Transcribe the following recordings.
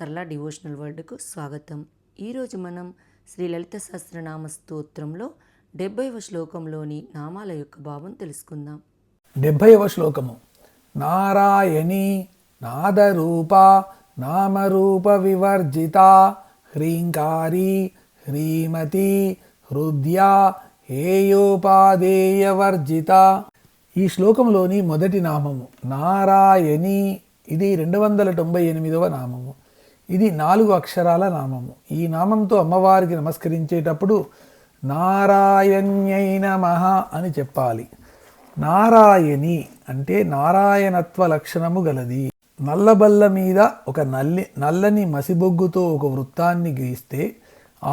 సరళ డివోషనల్ వరల్డ్కు స్వాగతం. ఈరోజు మనం శ్రీ లలిత సహస్రనామ స్తోత్రంలో 70వ శ్లోకంలోని నామాల యొక్క భావం తెలుసుకుందాం. 70వ శ్లోకము. నారాయణీ నాదరూప నామరూప వివర్జిత హ్రీంకారీ హ్రీమతి హృద్యా హేయోపాదేయవర్జిత. ఈ శ్లోకంలోని మొదటి నామము నారాయణి. ఇది 298వ నామము. ఇది 4 అక్షరాల నామము. ఈ నామంతో అమ్మవారికి నమస్కరించేటప్పుడు నారాయణ్యై నమః అని చెప్పాలి. నారాయణి అంటే నారాయణత్వ లక్షణము గలది. నల్లబల్ల మీద ఒక నల్లని మసిబొగ్గుతో ఒక వృత్తాన్ని గీస్తే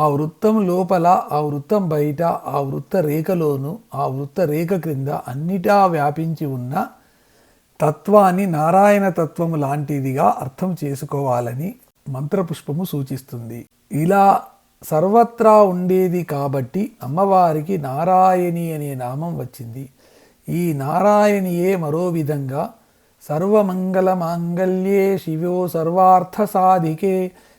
ఆ వృత్తం లోపల, ఆ వృత్తం బయట, ఆ వృత్త రేఖలోను, ఆ వృత్త రేఖ క్రింద అన్నిటా వ్యాపించి ఉన్న తత్వాన్ని నారాయణ తత్వము లాంటిదిగా అర్థం చేసుకోవాలని మంత్రపుష్పము సూచిస్తుంది. ఇలా సర్వత్రా ఉండేది కాబట్టి అమ్మవారికి నారాయణి అనే నామం వచ్చింది. ఈ నారాయణియే మరో విధంగా సర్వమంగళ మాంగళ్యే శివో సర్వార్థ సాధికే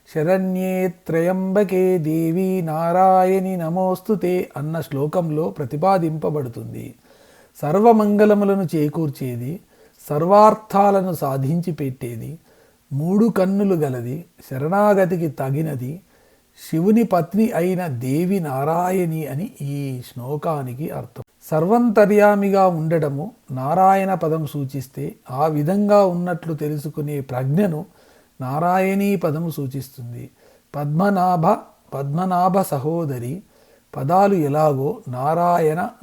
శరణ్యే త్రయంబకే దేవి నారాయణి నమోస్తుతే అన్న శ్లోకంలో ప్రతిపాదింపబడుతుంది. సర్వమంగళములను చేకూర్చేది, సర్వార్థాలను సాధించి పెట్టేది, 3 కన్నులు గలది, శరణాగతికి తగినది, శివుని పత్ని అయిన దేవి నారాయణి అని ఈ శ్లోకానికి అర్థం. సర్వంతర్యామిగా ఉండడము నారాయణ పదం సూచిస్తే ఆ విధంగా ఉన్నట్లు తెలుసుకునే ప్రజ్ఞను నారాయణీ పదము సూచిస్తుంది. పద్మనాభ సహోదరి పదాలు ఎలాగో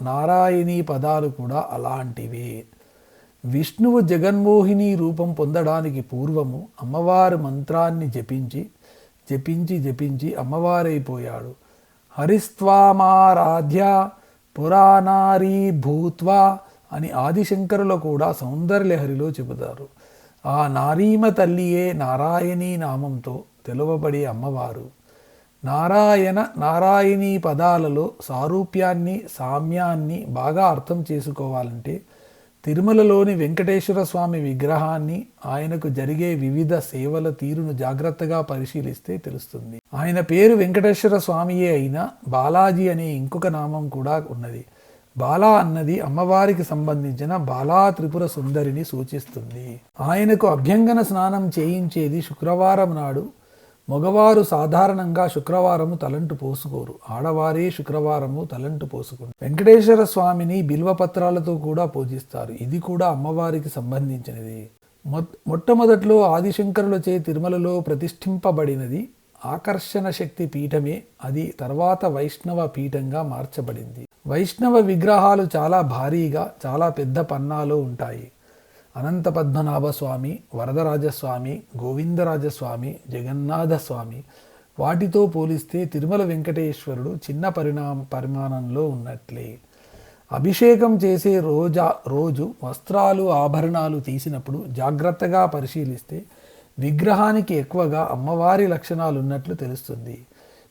నారాయణీ పదాలు కూడా అలాంటివే. విష్ణువు జగన్మోహిని రూపం పొందడానికి పూర్వము అమ్మవారి మంత్రాన్ని జపించి అమ్మవారైపోయాడు. హరిస్త్వామారాధ్య పురాణారీ భూత్వా అని ఆదిశంకరులు కూడా సౌందర్యలహరిలో చెబుతారు. ఆ నారీమ తల్లియే నారాయణీ నామంతో తెలువబడే అమ్మవారు. నారాయణీ పదాలలో సారూప్యాన్ని, సామ్యాన్ని బాగా అర్థం చేసుకోవాలంటే తిరుమలలోని వెంకటేశ్వర స్వామి విగ్రహాన్ని, ఆయనకు జరిగే వివిధ సేవల తీరును జాగ్రత్తగా పరిశీలిస్తే తెలుస్తుంది. ఆయన పేరు వెంకటేశ్వర స్వామియే అయినా బాలాజీ అనే ఇంకొక నామం కూడా ఉన్నది. బాలా అన్నది అమ్మవారికి సంబంధించిన బాలా త్రిపుర సుందరిని సూచిస్తుంది. ఆయనకు అభ్యంగన స్నానం చేయించేది శుక్రవారం నాడు. మగవారు సాధారణంగా శుక్రవారము తలంటు పోసుకోరు, ఆడవారే శుక్రవారము తలంటు పోసుకుంటారు. వెంకటేశ్వర స్వామిని బిల్వపత్రాలతో కూడా పూజిస్తారు. ఇది కూడా అమ్మవారికి సంబంధించినది. మొట్టమొదట్లో ఆదిశంకరులచే తిరుమలలో ప్రతిష్ఠింపబడినది ఆకర్షణ శక్తి పీఠమే. అది తర్వాత వైష్ణవ పీఠంగా మార్చబడింది. వైష్ణవ విగ్రహాలు చాలా భారీగా, చాలా పెద్ద పన్నాలో ఉంటాయి. అనంత పద్మనాభస్వామి, వరదరాజస్వామి, గోవిందరాజస్వామి, జగన్నాథస్వామి వాటితో పోలిస్తే తిరుమల వెంకటేశ్వరుడు చిన్న పరిమాణంలో ఉన్నట్లే. అభిషేకం చేసే రోజు వస్త్రాలు, ఆభరణాలు తీసినప్పుడు జాగ్రత్తగా పరిశీలిస్తే విగ్రహానికి ఎక్కువగా అమ్మవారి లక్షణాలు ఉన్నట్లు తెలుస్తుంది.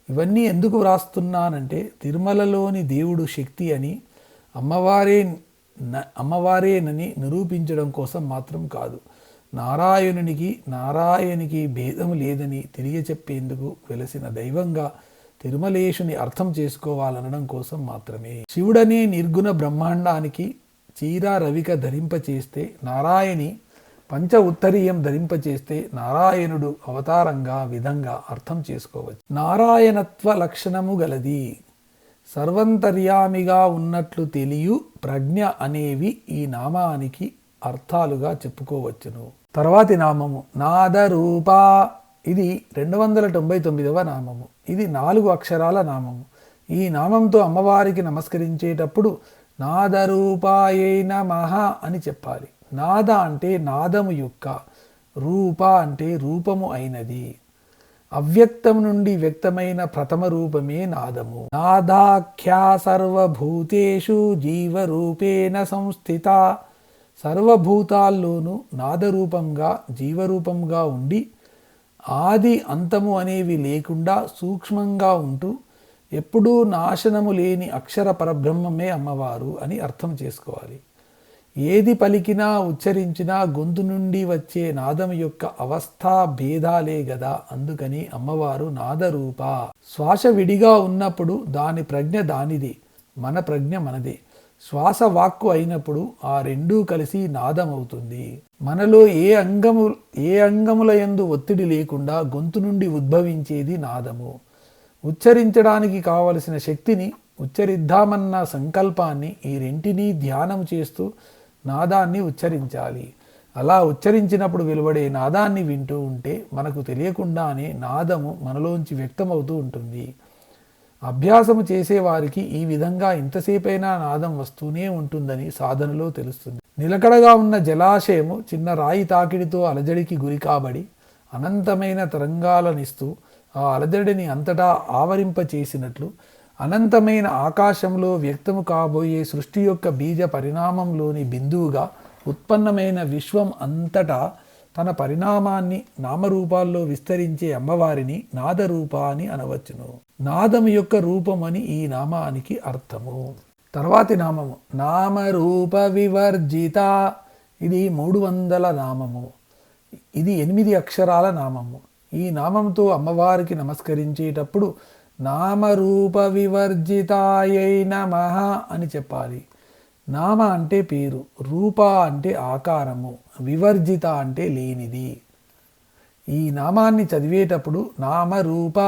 ఇవన్నీ ఎందుకు వ్రాస్తున్నానంటే తిరుమలలోని దేవుడు శక్తి అని, అమ్మవారేనని నిరూపించడం కోసం మాత్రం కాదు. నారాయణికి భేదం లేదని తెలియచెప్పేందుకు వెలసిన దైవంగా తిరుమలేశుని అర్థం చేసుకోవాలనడం కోసం మాత్రమే. శివుడనే నిర్గుణ బ్రహ్మాండానికి చీర రవిక ధరింపచేస్తే, నారాయణి పంచ ఉత్తరీయం ధరింపచేస్తే నారాయణుడు అవతారంగా విధంగా అర్థం చేసుకోవచ్చు. నారాయణత్వ లక్షణము గలది, సర్వంతర్యామిగా ఉన్నట్లు తెలియు ప్రజ్ఞ అనేవి ఈ నామానికి అర్థాలుగా చెప్పుకోవచ్చును. తర్వాతి నామము నాదరూప. ఇది 299వ నామము. ఇది 4 అక్షరాల నామము. ఈ నామంతో అమ్మవారికి నమస్కరించేటప్పుడు నాదరూపాయై నమః అని చెప్పాలి. నాద అంటే నాదము యొక్క, రూప అంటే రూపము అయినది. అవ్యక్తం నుండి వ్యక్తమైన ప్రథమ రూపమే నాదము. నాదాఖ్యా సర్వభూతేషు జీవరూపేణ సంస్థిత. సర్వభూతాల్లోనూ నాదరూపంగా, జీవరూపంగా ఉండి ఆది అంతము అనేవి లేకుండా సూక్ష్మంగా ఉంటూ ఎప్పుడూ నాశనము లేని అక్షర పరబ్రహ్మమే అమ్మవారు అని అర్థం చేసుకోవాలి. ఏది పలికినా ఉచ్చరించినా గొంతు నుండి వచ్చే నాదం యొక్క అవస్థా భేదాలే గదా. అందుకని అమ్మవారు నాదరూప. శ్వాస విడిగా ఉన్నప్పుడు దాని ప్రజ్ఞ దానిది, మన ప్రజ్ఞ మనదే. శ్వాస వాక్కు అయినప్పుడు ఆ రెండూ కలిసి నాదమవుతుంది. మనలో ఏ అంగముల యందు ఒత్తిడి లేకుండా గొంతు నుండి ఉద్భవించేది నాదము. ఉచ్చరించడానికి కావలసిన శక్తిని, ఉచ్చరిద్దామన్న సంకల్పాన్ని, ఈ రెంటినీ ధ్యానం చేస్తూ నాదాన్ని ఉచ్చరించాలి. అలా ఉచ్చరించినప్పుడు వెలువడే నాదాన్ని వింటూ ఉంటే మనకు తెలియకుండానే నాదము మనలోంచి వ్యక్తమవుతూ ఉంటుంది. అభ్యాసము చేసేవారికి ఈ విధంగా ఇంతసేపైనా నాదం వస్తూనే ఉంటుందని సాధనలో తెలుస్తుంది. నిలకడగా ఉన్న జలాశయము చిన్న రాయి తాకిడితో అలజడికి గురి కాబడి అనంతమైన తరంగాలనిస్తూ ఆ అలజడిని అంతటా ఆవరింపచేసినట్లు అనంతమైన ఆకాశంలో వ్యక్తము కాబోయే సృష్టి యొక్క బీజ పరిణామంలోని బిందువుగా ఉత్పన్నమైన విశ్వం అంతటా తన పరిణామాన్ని నామరూపాల్లో విస్తరించే అమ్మవారిని నాదరూప అని అనవచ్చును. నాదము యొక్క రూపమని ఈ నామానికి అర్థము. తర్వాతి నామము నామరూప వివర్జిత. ఇది 300 నామము. ఇది 8 అక్షరాల నామము. ఈ నామంతో అమ్మవారికి నమస్కరించేటప్పుడు నామరూప వివర్జితాయై నమః అని చెప్పాలి. నామ అంటే పేరు, రూప అంటే ఆకారము, వివర్జిత అంటే లేనిది. ఈ నామాన్ని చదివేటప్పుడు నామరూప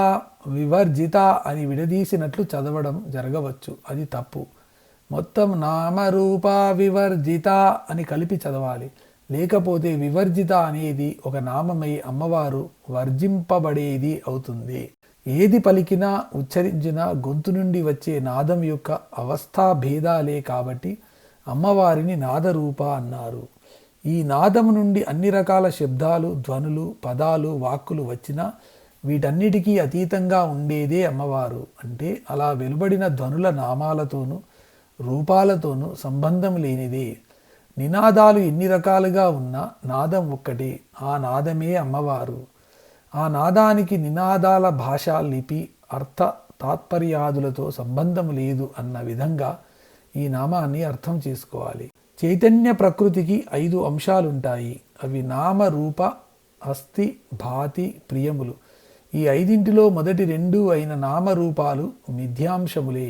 వివర్జిత అని విడదీసినట్లు చదవడం జరగవచ్చు. అది తప్పు. మొత్తం నామరూప వివర్జిత అని కలిపి చదవాలి. లేకపోతే వివర్జిత అనేది ఒక నామమై అమ్మవారు వర్జింపబడేది అవుతుంది. ఏది పలికినా ఉచ్చరించినా గొంతు నుండి వచ్చే నాదం యొక్క అవస్థా భేదాలే కాబట్టి అమ్మవారిని నాదరూప అన్నారు. ఈ నాదము నుండి అన్ని రకాల శబ్దాలు, ధ్వనులు, పదాలు, వాక్కులు వచ్చినా వీటన్నిటికీ అతీతంగా ఉండేదే అమ్మవారు. అంటే అలా వెలువడిన ధ్వనుల నామాలతోనూ రూపాలతోనూ సంబంధం లేనిదే. నినాదాలు ఎన్ని రకాలుగా ఉన్నా నాదం ఒక్కటే. ఆ నాదమే అమ్మవారు. ఆ నాదానికి నినాదాల భాష, లిపి, అర్థ తాత్పర్యాదులతో సంబంధం లేదు అన్న విధంగా ఈ నామాన్ని అర్థం చేసుకోవాలి. చైతన్య ప్రకృతికి 5 అంశాలుంటాయి. అవి నామ, రూప, అస్థి, భాతి, ప్రియములు. ఈ 5 మొదటి 2 అయిన నామరూపాలు మిథ్యాంశములే.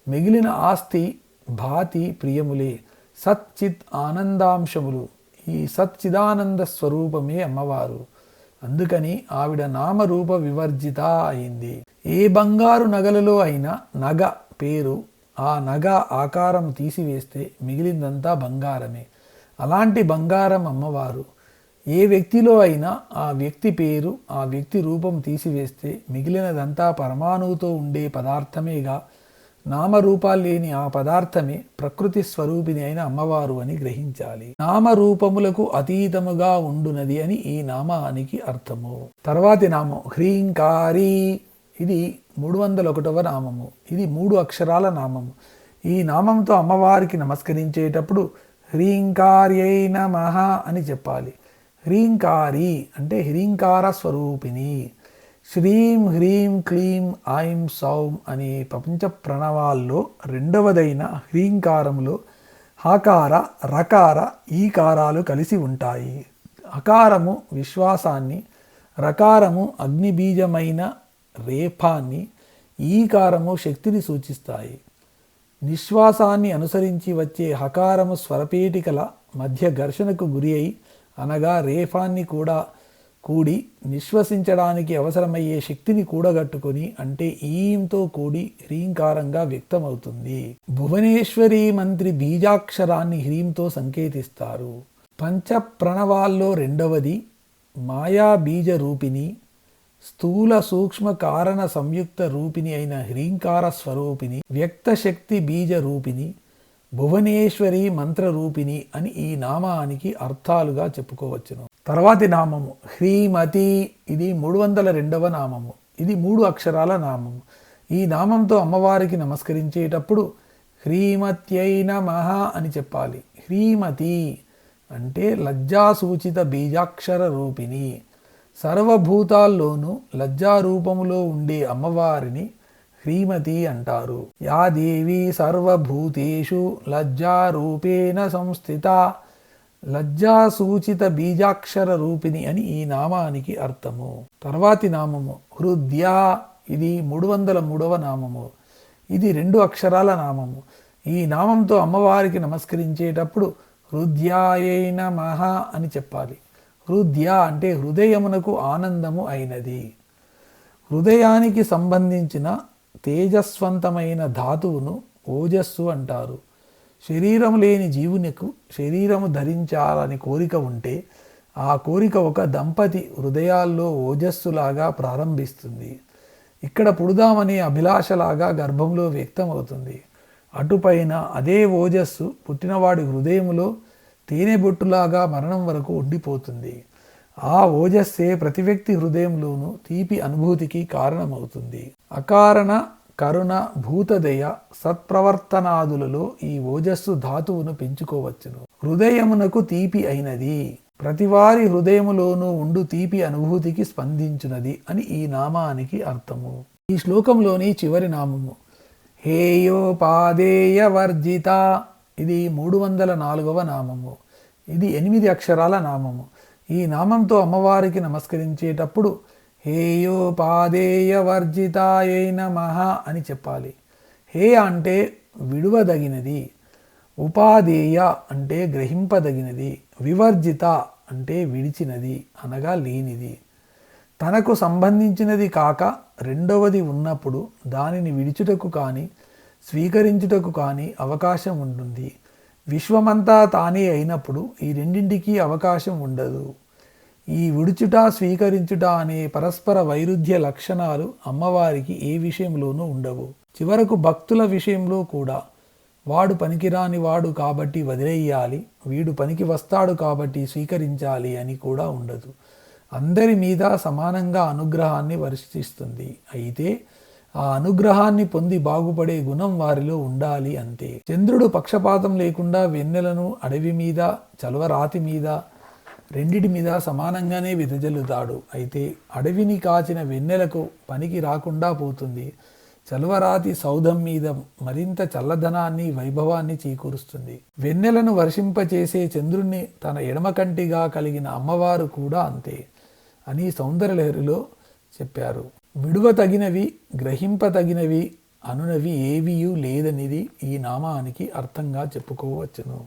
మిగిలిన ఆస్తి, భాతి, ప్రియములే సచ్చిత్ ఆనందాంశములు. ఈ సచ్చిదానంద స్వరూపమే అమ్మవారు. అందుకని ఆవిడ నామరూప వివర్జిత అయింది. ఏ బంగారు నగలలో అయినా నగ పేరు, ఆ నగ ఆకారం తీసివేస్తే మిగిలిందంతా బంగారమే. అలాంటి బంగారం అమ్మవారు. ఏ వ్యక్తిలో అయినా ఆ వ్యక్తి పేరు, ఆ వ్యక్తి రూపం తీసివేస్తే మిగిలినదంతా పరమాణువుతో ఉండే పదార్థమేగా. నామరూపాలు లేని ఆ పదార్థమే ప్రకృతి స్వరూపిణి అయిన అమ్మవారు అని గ్రహించాలి. నామరూపములకు అతీతముగా ఉండునది అని ఈ నామానికి అర్థము. తర్వాతి నామం హ్రీంకారి. ఇది 301వ నామము. ఇది 3 అక్షరాల నామము. ఈ నామంతో అమ్మవారికి నమస్కరించేటప్పుడు హ్రీంకార్యై నమః అని చెప్పాలి. హ్రీంకారి అంటే హ్రీంకార స్వరూపిణి. శ్రీం హ్రీం క్లీం ఐం సౌం అనే ప్రపంచ ప్రణవాల్లో రెండవదైన హ్రీంకారంలో హకార, రకార, ఈకారాలు కలిసి ఉంటాయి. హకారము విశ్వాసాన్ని, రకారము అగ్నిబీజమైన రేఫాన్ని, ఈకారము శక్తిని సూచిస్తాయి. నిశ్వాసాన్ని అనుసరించి వచ్చే హకారము స్వరపేటికల మధ్య ఘర్షణకు గురి అయి, అనగా రేఫాన్ని కూడా కూడి నిశ్వసించడానికి అవసరమయ్యే శక్తిని కూడగట్టుకొని, అంటే ఈంతో కూడి హ్రీంకారంగా వ్యక్తమవుతుంది. భువనేశ్వరి మంత్రి బీజాక్షరాన్ని హ్రీంతో సంకేతిస్తారు. పంచ ప్రణవాల్లో రెండవది మాయా బీజ రూపిణి, స్థూల సూక్ష్మ కారణ సంయుక్త రూపిణి అయిన హ్రీంకార స్వరూపిణి, వ్యక్తశక్తి బీజ రూపిణి, భువనేశ్వరి మంత్రరూపిణి అని ఈ నామానికి అర్థాలుగా చెప్పుకోవచ్చును. తర్వాతి నామము హ్రీమతి. ఇది 302వ నామము. ఇది 3 అక్షరాల నామము. ఈ నామంతో అమ్మవారికి నమస్కరించేటప్పుడు హ్రీమత్యై నమః అని చెప్పాలి. హ్రీమతి అంటే లజ్జాసూచిత బీజాక్షర రూపిణి. సర్వభూతాల్లోనూ లజ్జారూపములో ఉండే అమ్మవారిని హ్రీమతి అంటారు. యా దేవి సర్వభూతేషు లజ్జారూపేణ సంస్థిత, లజ్జాసూచిత బీజాక్షర రూపిణి అని ఈ నామానికి అర్థము. తర్వాతి నామము హృద్యా. ఇది 303వ నామము. ఇది 2 అక్షరాల నామము. ఈ నామంతో అమ్మవారికి నమస్కరించేటప్పుడు హృద్యాయై నమః అని చెప్పాలి. హృద్య అంటే హృదయమునకు ఆనందము అయినది. హృదయానికి సంబంధించిన తేజస్వంతమైన ధాతువును ఓజస్సు అంటారు. శరీరం లేని జీవునికి శరీరము ధరించాలని కోరిక ఉంటే ఆ కోరిక ఒక దంపతి హృదయాల్లో ఓజస్సులాగా ప్రారంభిస్తుంది. ఇక్కడ పుడుదామనే అభిలాషలాగా గర్భంలో వ్యక్తమవుతుంది. అటుపైన అదే ఓజస్సు పుట్టినవాడి హృదయములో తేనెబొట్టులాగా మరణం వరకు ఉండిపోతుంది. ఆ ఓజస్సే ప్రతి వ్యక్తి హృదయంలోనూ తీపి అనుభూతికి కారణమవుతుంది. అకారణ కరుణ భూతదయ సత్ప్రవర్తనాదులలో ఈ ఓజస్సు ధాతువును పెంచుకోవచ్చును. హృదయమునకు తీపి అయినది, ప్రతివారి హృదయములోనూ ఉండు తీపి అనుభూతికి స్పందించునది అని ఈ నామానికి అర్థము. ఈ శ్లోకంలోని చివరి నామము హేయోపాదేయ వర్జిత. ఇది 304వ నామము. ఇది 8 అక్షరాల నామము. ఈ నామంతో అమ్మవారికి నమస్కరించేటప్పుడు హేయోపాదేయ వర్జితాయై నమః అని చెప్పాలి. హే అంటే విడువదగినది, ఉపాదేయ అంటే గ్రహింపదగినది, వివర్జిత అంటే విడిచినది అనగా లేనిది. తనకు సంబంధించినది కాక రెండవది ఉన్నప్పుడు దానిని విడిచుటకు కానీ స్వీకరించుటకు కానీ అవకాశం ఉంటుంది. విశ్వమంతా తానే అయినప్పుడు ఈ రెండింటికి అవకాశం ఉండదు. ఈ విడుచుట స్వీకరించుట అనే పరస్పర వైరుధ్య లక్షణాలు అమ్మవారికి ఏ విషయంలోనూ ఉండవు. చివరకు భక్తుల విషయంలో కూడా వాడు పనికిరాని వాడు కాబట్టి వదిలేయాలి, వీడు పనికి వస్తాడు కాబట్టి స్వీకరించాలి అని కూడా ఉండదు. అందరి మీద సమానంగా అనుగ్రహాన్ని వర్షిస్తుంది. అయితే ఆ అనుగ్రహాన్ని పొంది బాగుపడే గుణం వారిలో ఉండాలి అంతే. చంద్రుడు పక్షపాతం లేకుండా వెన్నెలను అడవి మీద చలవరాతి మీద రెండిటి మీద సమానంగానే వెదజల్లుతాడు. అయితే అడవిని కాచిన వెన్నెలకు పనికి రాకుండా పోతుంది. చలవరాతి సౌధం మీద మరింత చల్లదనాన్ని వైభవాన్ని చేకూరుస్తుంది. వెన్నెలను వర్షింపచేసే చంద్రుణ్ణి తన ఎడమ కంటిగా కలిగిన అమ్మవారు కూడా అంతే అని సౌందర్యలహరిలో చెప్పారు. విడువతగినవి గ్రహింపతగినవి అనునవి ఏవియూ లేదనిది ఈ నామానికి అర్థంగా చెప్పుకోవచ్చును.